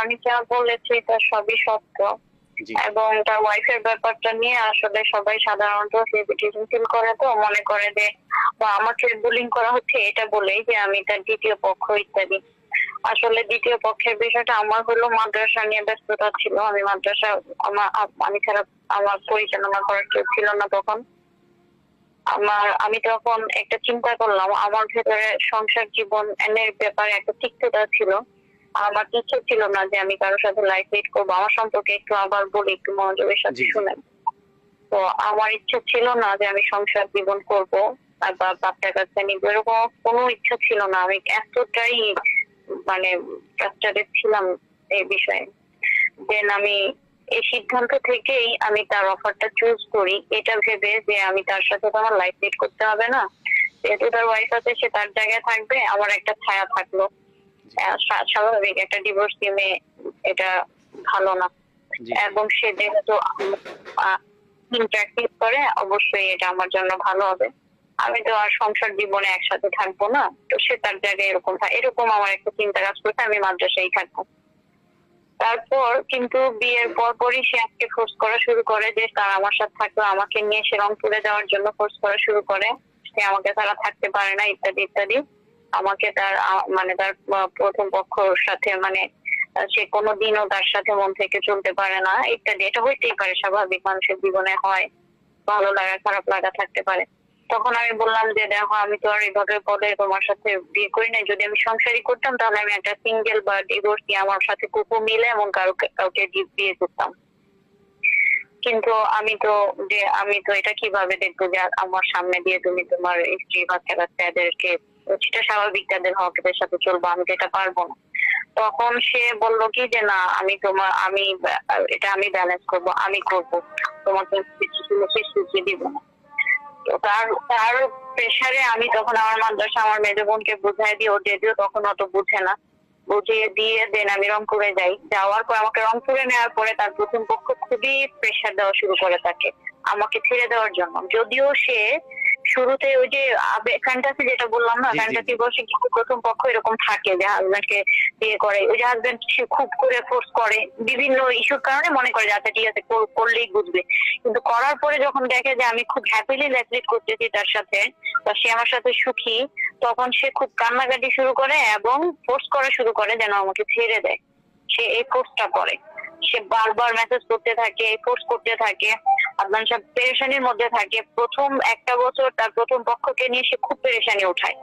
আমি যা বলেছি এটা সবই সত্য। জি এবং তার ওয়াইফের ব্যাপারটা নিয়ে আসলে সবাই সাধারণত হেজিটেশন ফিল করে, তো মনে করে যে বা আমাকে বুলিং করা হচ্ছে এটা বলেই যে আমি তার দ্বিতীয় পক্ষ ইত্যাদি। আসলে দ্বিতীয় পক্ষের বিষয়টা আমার হলো মাদ্রাসা নিয়ে ব্যস্ততা ছিল। আমি মাদ্রাসা আমি ছাড়া আমার পরিচালনা করার কেউ ছিল না তখন। আমি তখন একটা চিন্তা করলাম, আমার ভেতরে সংসার জীবন এর ব্যাপারে একটা তিক্ততা ছিল। আমার ইচ্ছে ছিল না যে আমি কারোর সাথে লাইফ লিড করবো। আমার সম্পর্কে একটু আবার বলি, একটু মনোযোগের সাথে জি জি শুনেন। তো আমার ইচ্ছে ছিল না যে আমি সংসার জীবন করবো বা বাচ্চা কাচ্চা নিবো, এরকম কোনো ইচ্ছা ছিল না। আমি এতটাই মানে ফ্রাস্ট্রেটেড ছিলাম এই বিষয়ে। দেন আমি এই সিদ্ধান্ত থেকেই আমি তার অফারটা চুজ করি, এটা ভেবে যে আমি তার সাথে তো আমার লাইফ লিড করতে হবে না, যেহেতু তার ওয়াইফ আছে সে তার জায়গায় থাকবে, আমার একটা ছায়া থাকলো। স্বাভাবিক একটা ডিভোর্স দিয়ে এটা ভালো না। জি এবং সে যেহেতু প্র্যাকটিস করে অবশ্যই এটা আমার জন্য ভালো হবে। আমি তো আর সংসার জীবনে একসাথে থাকবো না, তো সে তার জায়গায় এরকম আমার একটা চিন্তা কাজ করতে আমি মাদ্রাসায় থাকবো। তারপর কিন্তু বিয়ের পরপরই সে আজকে ফোর্স করা শুরু করে যে তার আমার সাথে থাকবে, আমাকে নিয়ে সে রংপুরে যাওয়ার জন্য ফোর্স করা শুরু করে। সে আমাকে তারা থাকতে পারে না ইত্যাদি ইত্যাদি। আমাকে তার মানে তার প্রথম পক্ষর সাথে মানে সে কোনোদিনও তার সাথে মন থেকে চলতে পারে না ইত্যাদি। এটা হইতেই পারে, স্বাভাবিক, মানুষের জীবনে হয়, ভালো লাগা খারাপ লাগা থাকতে পারে। তখন আমি বললাম যে দেখো আমি তো আর এইভাবে বলে তোমার সাথে বিয়ে করি নাই, যদি আমি সংসারী করতাম তাহলে আমি একটা সিঙ্গেল বা ডিভোর্সি আমার সাথে কুকু মিলে এমন কাউকে বিয়ে করতাম। কিন্তু আমি তো এটা কিভাবে দেখবো যে আমার সামনে দিয়ে তুমি তোমার স্ত্রী বাচ্চা কাচ্চা এদেরকে, সেটা স্বাভাবিক তাদের হকের সাথে চলবো, আমি তো এটা পারবো না। তখন সে বললো কি যে না এটা আমি ব্যালেন্স করবো, আমি করবো, তোমাকে সুযোগ দিব না। তো তার প্রেসারে আমি তখন আমার মাদ্রাসা আমার মেজো বোনকে বুঝাই দিই, ও যদিও তখন অত বুঝে না, বুঝিয়ে দিয়ে দেন আমি রংপুরে যাই। যাওয়ার পর আমাকে রংপুরে নেওয়ার পরে তার প্রথম পক্ষ খুবই প্রেসার দেওয়া শুরু করে তাকে আমাকে ছেড়ে দেওয়ার জন্য। যদিও সে শুরুতে ওই যে ফ্যান্টাসি যেটা বললাম না, জি জি ফ্যান্টাসি জি বসে কিন্তু প্রথম পক্ষ এরকম থাকে যে হাজবেন্ডকে বিয়ে করে, ওই যে হাজবেন্ড সে খুব করে ফোর্স করে বিভিন্ন ইস্যুর কারণে, মনে করে যে আচ্ছা ঠিক আছে করলেই বুঝবে। কিন্তু করার পরে যখন দেখে যে আমি খুব হ্যাপিলি লাইফ লিড করতেছি তার সাথে বা সে আমার সাথে সুখী, তখন সে খুব কান্নাকাটি শুরু করে এবং ফোর্স করা শুরু করে যেন আমাকে ছেড়ে দেয়। সে এই ফোর্সটা করে, সে বারবার মেসেজ করতে থাকে, ফোর্স করতে থাকে। আদনান সাহেব পেরেশানির মধ্যে থাকে। প্রথম একটা বছর তার প্রথম পক্ষকে নিয়ে সে খুব পেরেশানি উঠায়।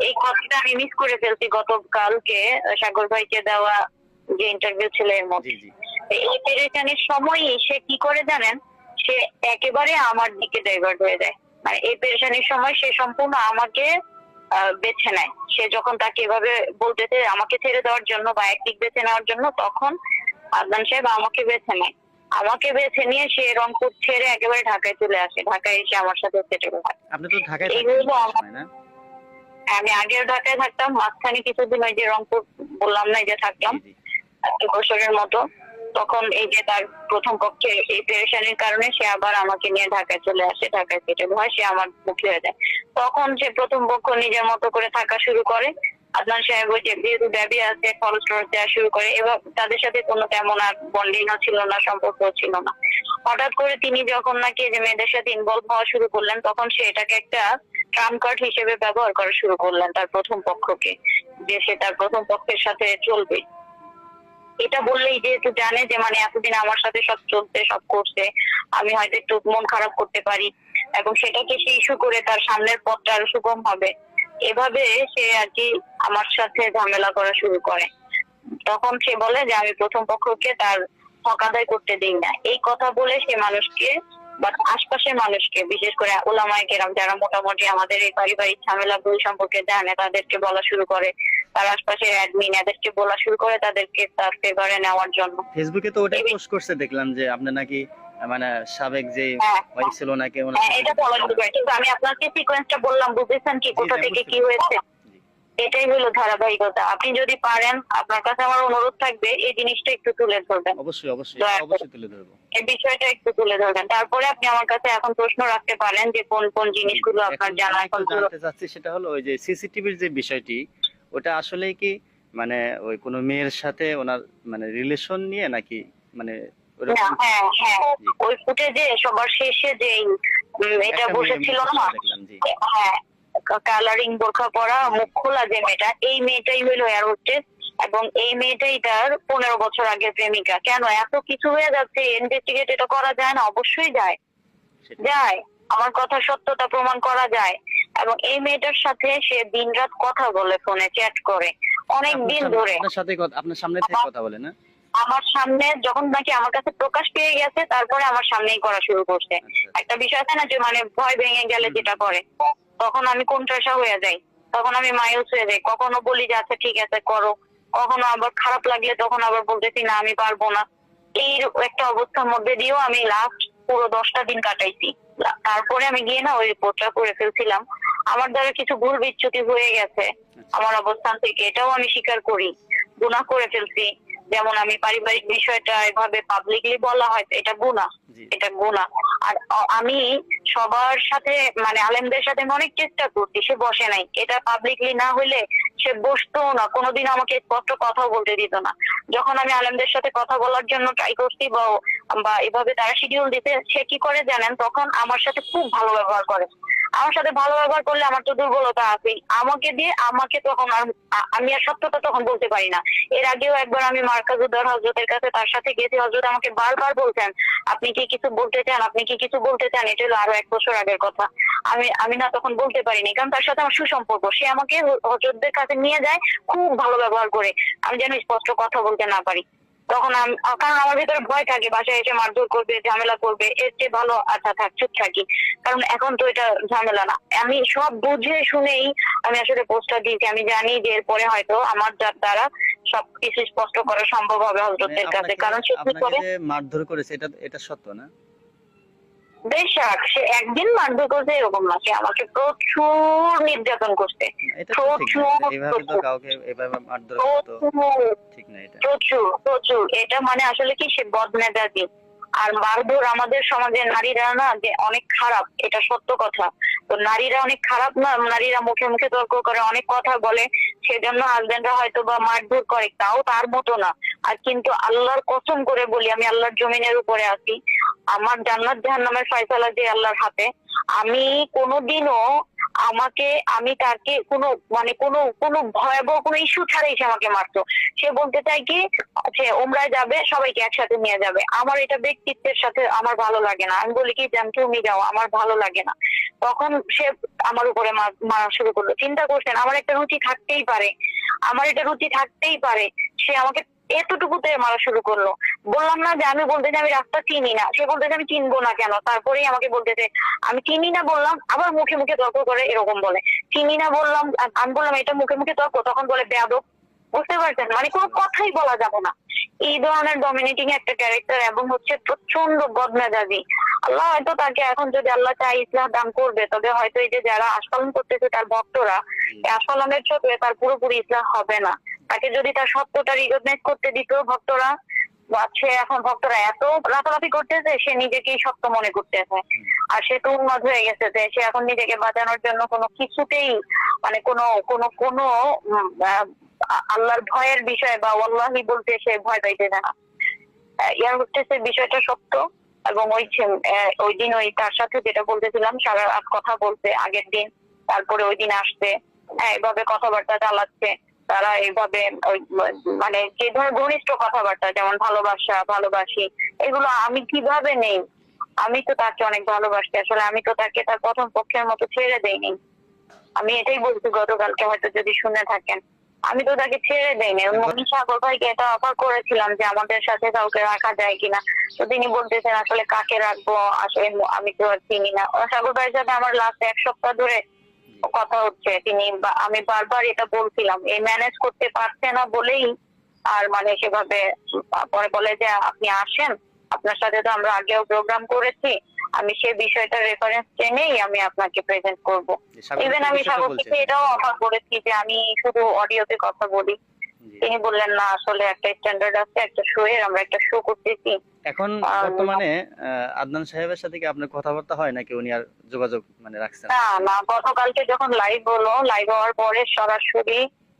এই কথাটা আমি মিস করে ফেলছি গতকালকে সাগর ভাইকে দেওয়া যে ইন্টারভিউ ছিল এর জি মধ্যে। জি এই পেরেশানির সময়ই সে কি করে জানেন, সে একেবারে আমার দিকে ডাইভার্ট হয়ে যায়। মানে এই পেরেশানির সময় সে সম্পূর্ণ আমাকে বেছে নেয়। সে যখন তাকে এভাবে বলতেছে আমাকে ছেড়ে দেওয়ার জন্য বা একদিক বেছে নেওয়ার জন্য, তখন আদনান সাহেব আমাকে বেছে নেয়। আমাকে বেছে নিয়ে সে রংপুর ছেড়ে একেবারে ঢাকায় চলে আসে। ঢাকায় এসে আমার সাথে সেটেল হয়। আপনি তো ঢাকায় এই থাকতেন হলো প্রায় আমার। সময় না? আমি আগেও ঢাকায় থাকতাম, মাঝখানে কিছুদিন ওই যে রংপুর বললাম না যে থাকলাম জি জি 2 বছরের মতো। তখন এই যে তার প্রথম পক্ষে এই পেরেশানির কারণে সে আবার আমাকে নিয়ে ঢাকায় চলে আসে, ঢাকায় সেটেল হয়, সে আমার মুখী হয়ে যায়। তখন সে প্রথম পক্ষ নিজের মতো করে থাকা শুরু করে। আদনান সাহেব ওই যে যেহেতু বেবি আছে খরচ টরচ দেওয়া শুরু করে, এবার তাদের সাথে কোনো তেমন আর বন্ডিংও ছিল না, সম্পর্ক ছিল না। হঠাৎ করে তিনি যখন নাকি যে মেয়েদের সাথে ইনভলভ হওয়া শুরু করলেন, তখন সে এটাকে একটা ট্রাম্প কার্ড হিসেবে ব্যবহার করা শুরু করলেন তার প্রথম পক্ষকে, যে সে তার প্রথম পক্ষের সাথে চলবে। এটা বললেই যেহেতু জানে যে মানে এতদিন আমার সাথে সব চলছে সব করছে, আমি হয়তো একটু মন খারাপ করতে পারি এবং সেটাকে সে ইস্যু করে তার সামনের পথটা আরো সুগম হবে, এভাবে সে আর কি আমার সাথে ঝামেলা করা শুরু করে। তখন সে বলে যে আমি প্রথম পক্ষকে তার হক আদায় করতে দিই না। এই কথা বলে সে মানুষকে বা আশপাশের মানুষকে, বিশেষ করে ওলামায়ে কেরাম যারা মোটামুটি আমাদের এই পারিবারিক ঝামেলা বই সম্পর্কে জানে, তাদেরকে বলা শুরু করে, তার আশপাশের অ্যাডমিন এদেরকে বলা শুরু করে তাদেরকে তার ফেভারে নেওয়ার জন্য। ফেসবুকে তো ওটাই পোস্ট করছে দেখলাম যে আপনি নাকি মানে সাবেক যে হ্যাঁ ওয়াইফ ছিল নাকি ওনার হ্যাঁ, সাথে এটা বলা শুরু করে। কিন্তু আমি আপনাকে সিকোয়েন্সটা বললাম, বুঝেছেন কি জি কোথা জি থেকে বুঝতে কি পারছি হয়েছে? জি এটাই হলো ধারাবাহিকতা। আপনি যদি পারেন, আপনার কাছে আমার অনুরোধ থাকবে এই জিনিসটা একটু তুলে ধরবেন, অবশ্যই অবশ্যই দয়া করে অবশ্যই তুলে ধরবো এই বিষয়টা একটু তুলে ধরবেন। তারপরে আপনি আমার কাছে এখন প্রশ্ন রাখতে পারেন যে কোন কোন জি জি জিনিসগুলো আপনার এখন জানা আমি একটু এখন জানতে চাচ্ছি সেটা হলো ওই যে সিসিটিভির যে বিষয়টি ওটা আসলে কি মানে ওই কোনো মেয়ের সাথে ওনার মানে রিলেশন নিয়ে নাকি মানে না, ওরকম? হ্যাঁ হ্যাঁ, জি, ওই ফুটেজে সবার শেষে যে এটা একটা মেয়ে বসেছিল মুখোশ না, দেখলাম। জি, হ্যাঁ, কালারিং বোরখা পরা মুখ খোলা যে মেয়েটা, এই মেয়েটাই হইলো এয়ার হোস্টেস। এবং এই মেয়েটাই তার 15 বছর আগের প্রেমিকা। কেন এত কিছু হয়ে যাচ্ছে, ইনভেস্টিগেট এটা করা যায় না? অবশ্যই যায়, সেটা যায়। আমার কথা সত্যতা প্রমাণ করা যায়। এবং এই মেয়েটার সাথে সে দিনরাত কথা বলে, ফোনে চ্যাট করে অনেক দিন ধরে। আপনার সামনে থেকে কথা বলে না? আমার সামনে যখন নাকি আমার কাছে প্রকাশ পেয়ে গেছে, তারপরে আমার সামনেই করা শুরু করছে। আচ্ছা, একটা বিষয় আছে না যে মানে ভয় ভেঙে গেলে যেটা করে, তখন আমি কোণঠাসা হয়ে যাই, তখন আমি মায়ুস হয়ে যাই। কখনো বলি যে আচ্ছা ঠিক আছে করো, কখনো আবার খারাপ লাগলে তখন আবার বলতেছি না আমি পারবো না। এই একটা অবস্থার মধ্যে দিয়েও আমি লাস্ট পুরো 10টা দিন কাটাইছি। তারপরে আমি গিয়ে না ওই রিপোর্টটা করে ফেলছিলাম। আমার দ্বারা কিছু ভুল বিচ্যুতি হয়ে গেছে আচ্ছা। আমার অবস্থান থেকে, এটাও আমি স্বীকার করি। গুনাহ করে ফেলছি। যেমন আমি পারিবারিক বিষয়টা এভাবে পাবলিকলি বলা হয়, এটা গুনাহ, জি, এটা গুনাহ। আর আমি সবার সাথে মানে আলেমদের সাথে আমি অনেক চেষ্টা করছি, সে বসে নাই। এটা পাবলিকলি না হইলে সে বসতো না, কোনোদিন আমাকে স্পষ্ট কথা বলতে দিত না। যখন আমি আলেমদের সাথে কথা বলার জন্য ট্রাই করছি বা এভাবে তারা শিডিউল দিতে, সে কি করে জানেন? তখন আমার সাথে খুব ভালো ব্যবহার করে। আমার সাথে ভালো ব্যবহার করলে আমার তো দুর্বলতা আছেই, আমাকে দিয়ে আমাকে তখন আর আমি আর সত্যতা তখন বলতে পারি না। এর আগেও একবার আমি মার্কাজুদ্দার হযরতের কাছে তার সাথে গেছি, হযরত আমাকে বারবার বলছেন আপনি কি কিছু বলতে চান, আপনি কি কিছু বলতে চান। এটা হলো আরো 1 বছর আগের কথা। আমি না তখন বলতে পারিনি, কারণ তার সাথে আমার সুসম্পর্ক। সে আমাকে হযরতদের কাছে নিয়ে যায় খুব ভালো ব্যবহার করে, আমি যেন স্পষ্ট কথা বলতে না পারি। তখন কারণ আমার ভিতরে ভয় থাকে বাসায় এসে মারধর করবে, ঝামেলা করবে, এর চেয়ে ভালো আচ্ছা থাক চুপ থাকি। কারণ এখন তো এটা ঝামেলা না। আমি সব বুঝে শুনেই আমি আসলে পোস্টটা দিয়েছি। আমি জানি যে এরপরে হয়তো আমার দ্বারা সবকিছু স্পষ্ট করা সম্ভব হবে মানে হযরতের কাছে। আপনাকে কারণ সে কি আপনাকে করে, যে মারধর করেছে এটা সত্য না? বেশাক সে একদিন মারধর করছে এরকম না, সে আমাকে প্রচুর নির্যাতন করছে। না, এটা তো ঠিক না। প্রচুর এইভাবে তো প্রচুর কাউকে এভাবে মারধর করা তো প্রচুর ঠিক না এটা। প্রচুর প্রচুর। এটা মানে আসলে কি, সে বদমেজাজি। আর মারধর আমাদের সমাজে নারীরা না যে অনেক খারাপ, এটা সত্য কথা। তো নারীরা অনেক খারাপ না, নারীরা মুখে মুখে তর্ক করে, অনেক কথা বলে, সেজন্য হাজবেন্ডরা হয়তো বা মারধর করে, তাও তার মতো না। আর কিন্তু আল্লাহর কসম করে বলি, আমি আল্লাহর জমিনের উপরে আছি, আমার জান্নাত জাহান্নামের ফয়সালা যে আল্লাহর হাতে। আমি কোনোদিনও আমি তাকে কোনো মানে কোনো ভয়াবহ কোনো ইস্যু ছাড়াই সে আমাকে মারতো। সে বলতে চায় কি, সে উমরায় যাবে, সবাইকে একসাথে নিয়ে যাবে। আমার এটা ব্যক্তিত্বের সাথে আমার ভালো লাগে না। আমি বলি কি যে তুমি যাও, আমার ভালো লাগে না। তখন সে আমার উপরে মারা শুরু করলো। চিন্তা করছেন, আমার একটা রুচি থাকতেই পারে, আমার এটা রুচি থাকতেই পারে, সে আমাকে এতটুকুতে মারা শুরু করলো। বললাম না যে আমি বলতেছি আমি রাস্তা চিনি না, সে বলতেছে আমি চিনবো না কেন। তারপরেই আমাকে বলতেছে আমি চিনি না বললাম, আবার মুখে মুখে তর্ক করে এরকম বলে। চিনি না বললাম, আমি বললাম এটা মুখে মুখে তর্ক, তখন বলে বেয়াদব। বুঝতে পারছেন, মানে কোনো কথাই বলা যাবে না। এই ধরনের ডমিনেটিং একটা ক্যারেক্টার, এবং হচ্ছে প্রচন্ড বদমেজাজি। আল্লাহ হয়তো তাকে এখন যদি আল্লাহ চাই ইসলাম দান করবে, তবে হয়তো এই যে যারা আস্ফালন করতেছে তার ভক্তরা, এই আস্ফালনের চোখে তার পুরোপুরি ইসলাম হবে না। তাকে যদি তার সত্যটা রিকগনাইজ করতে দিত ভক্তরা, সে এখন ভক্তরা এত লাফালাফি করতেছে, সে নিজেকেই সত্য মনে করতেছে। আর সে তো উন্মাদ হয়ে গেছে যে সে এখন নিজেকে বাঁচানোর জন্য কোনো কিছুতেই মানে কোনো কোনো কোনো আল্লাহর ভয়ের বিষয় বা ওয়াল্লাহি বলতে সে ভয় পাইতে না। ইয়ার হচ্ছে বিষয়টা সত্য। এবং ওই দিন ওই তার সাথে যেটা বলতেছিলাম, সারা রাত কথা বলতে আগের দিন, তারপরে ওই দিন আসছে, এভাবে কথাবার্তা চালাচ্ছে তারা। এইভাবে ওই মানে যে ধরনের ঘনিষ্ঠ কথাবার্তা, যেমন ভালোবাসা, ভালোবাসি, এগুলো আমি কিভাবে নেই? আমি তো তাকে অনেক ভালোবাসি। আসলে আমি তো তাকে তার প্রথম পক্ষের মতো ছেড়ে দেইনি। আমি এটাই বলছি গতকালকে, হয়তো যদি শুনে থাকেন, আমি তো তাকে ছেড়ে দেইনি। আমি সাগর ভাইকে এটা অফার করেছিলাম যে আমাদের সাথে কাউকে রাখা যায় কিনা। তো তিনি বলতেছেন আসলে কাকে রাখবো, আসলে আমি তো আর চিনি না। সাগর ভাইয়ের সাথে আমার লাস্ট 1 সপ্তাহ ধরে কথা হচ্ছে। আমি বারবার এটা বলছিলাম, এই ম্যানেজ করতে পারছে না বলেই আর মানে সেভাবে পরে বলে যে আপনি আসেন, আপনার সাথে তো আমরা আগেও প্রোগ্রাম করেছি, আমি সে বিষয়টা রেফারেন্স টেনেই আমি আপনাকে প্রেজেন্ট করব। ইভেন আমি সাগরকে এটাও অফার করেছি যে আমি শুধু অডিওতে কথা বলি। তিনি বললেন না, আসলে একটা স্ট্যান্ডার্ড আছে, একটা শো এর, আমরা একটা শো করতেছি। এখন বর্তমানে আদনান সাহেবের সাথে কি আপনার কথাবার্তা হয় নাকি উনি আর যোগাযোগ মানে রাখছেন? না না, গতকালকে যখন লাইভ হলো, লাইভ হওয়ার পরে সরাসরি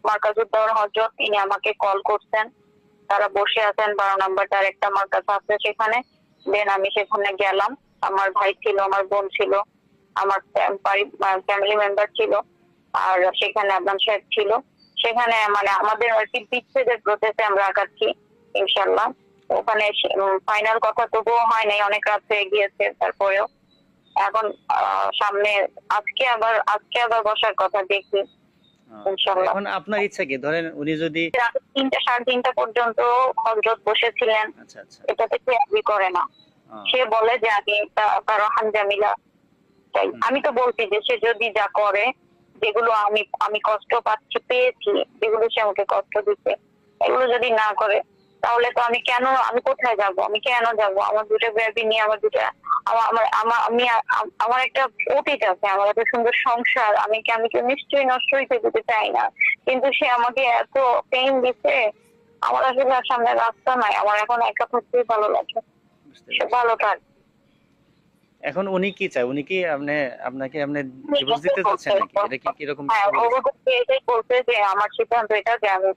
মার্কাজুদ্দৌলা হযরত, তিনি আমাকে কল করছেন। তারা বসে আছেন 12 নম্বর তার একটা মার্কাজ আছে সেখানে। দেন আমি সেখানে গেলাম। আমার ভাই ছিল, আমার বোন ছিল, আমার ফ্যামিলি মেম্বার ছিল, আর সেখানে আদনান সাহেব ছিল। সেখানে মানে আমাদের আর কি বিচ্ছেদের প্রসেসে আমরা আগাচ্ছি ইনশাল্লাহ। ওখানে ফাইনাল কথা তবুও হয় নাই, অনেক রাত হয়ে গিয়েছে। তারপরেও এখন সামনে আজকে আবার বসার কথা, দেখি ইনশাল্লাহ। এখন আপনার ইচ্ছা কি, ধরেন উনি যদি 3টা 3:30 পর্যন্ত হযরত বসেছিলেন, আচ্ছা আচ্ছা এটাতে সে agree করে না। সে বলে যে আমি তার হানজামিলা চাই। আমি তো বলছি যে সে যদি যা করে, যেগুলো আমি কষ্ট পেয়েছি, যেগুলো সে আমাকে কষ্ট দিচ্ছে, এগুলো যদি না করে, তাহলে তো আমি কোথায় যাব? আমি কেন যাব? আমার দুটো বেবি নিয়ে, আমার একটা অতীত আছে, আমার একটা সুন্দর সংসার, আমি নিশ্চয়ই নষ্ট হইতে দিতে চাই না। কিন্তু সে আমাকে এত পেইন দিচ্ছে, আমার আসলে আর সামনে রাস্তা নাই। আমার এখন একা থাকতেই ভালো লাগে। বুঝতে সে পেরেছি। ভালো থাক। এখন উনি কি চায়? উনি কি আপনাকে ডিভোর্স দিতে চাচ্ছেন নাকি? এটা কি কিরকম হ্যাঁ, কিছু বলেছে? এটাই বলছে যে আমার সিদ্ধান্ত এটা যে আমি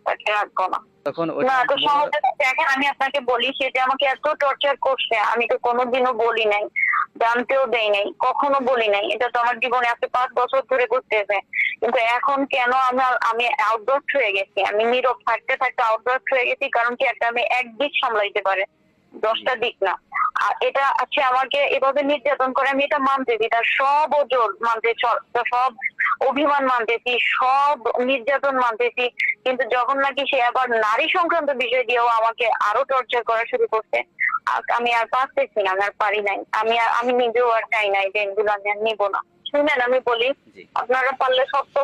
তাকে রাখবো না। তখন না, তো সহজে দেখেন, আমি আপনাকে বলি, সে যে আমাকে এত টর্চার করছে, আমি তো কোনোদিনও বলি নাই, জানতেও দেই নাই, কখনো বলি নাই। এটা তো আমার জীবনে আজকে 5 বছর ধরে করতেছে। কিন্তু এখন কেন আমি আউটডোর্স হয়ে গেছি, আমি নীরব থাকতে থাকতে আউটডোর্স হয়ে গেছি। কারণ কি, আমি এক দিক সামলাইতে পারে, 10টা দিক না। আর এটা আছে আমাকে এভাবে নির্যাতন করে, আমি এটা মানতেছি, তার সব ওজোর মানতেছি, সব অভিমান মানতেছি, সব নির্যাতন মানতেছি। কিন্তু যখন নাকি সে আবার নারী সংক্রান্ত বিষয় দিয়েও আমাকে আরো টর্চার করা শুরু করছে, আমি আর পারতেছি না, আমি আর পারি নাই। আমি নিজেও আর চাই নাই যে এগুলো আমি আর নিবো না। শুনেন, আমি বলি, জি। আপনারা পারলে সত্য